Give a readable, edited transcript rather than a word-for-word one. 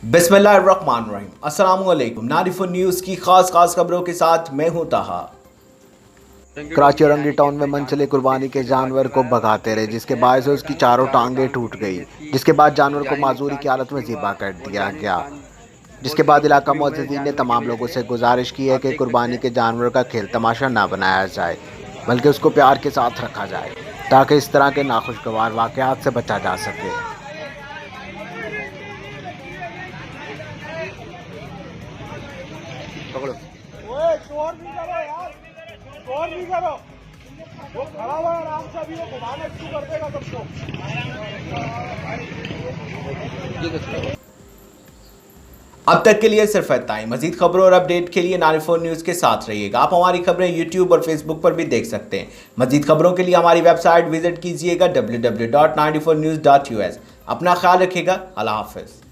बिस्मिल्लाहिर्रहमानिर्रहीम। अस्सलामुअलैकुम। 94 न्यूज़ की खास खबरों के साथ मैं हूं ताहा। कराची और रंगी टाउन में मनचले कुर्बानी के जानवर को भगाते रहे, जिसके बायस उसकी चारों टांगें टूट गई। जिसके बाद जानवर को माजूरी की हालत में ज़िबा कर दिया गया। जिसके बाद इलाका मुअज़्ज़िज़ीन ने तमाम लोगों से गुजारिश की है कि कुर्बानी के जानवर का खेल तमाशा ना बनाया जाए, बल्कि उसको प्यार के साथ रखा जाए, ताकि इस तरह के नाखुशगवार वाक़यात से बचा जा सके। पकड़ो। ओए शोर नहीं करो यार, शोर नहीं करो। वो खड़ा हुआ है आराम से, अभी वो घुमाना शुरू कर देगा सबको। अब तक के लिए सिर्फ इतना ही। मजीद खबरों और अपडेट के लिए 94 न्यूज़ के साथ रहिएगा। आप हमारी खबरें यूट्यूब और फेसबुक पर भी देख सकते हैं। मजीद खबरों के लिए हमारी वेबसाइट विजिट कीजिएगा www.94news.us। अपना ख्याल रखिएगा। अल्लाह हाफिज़।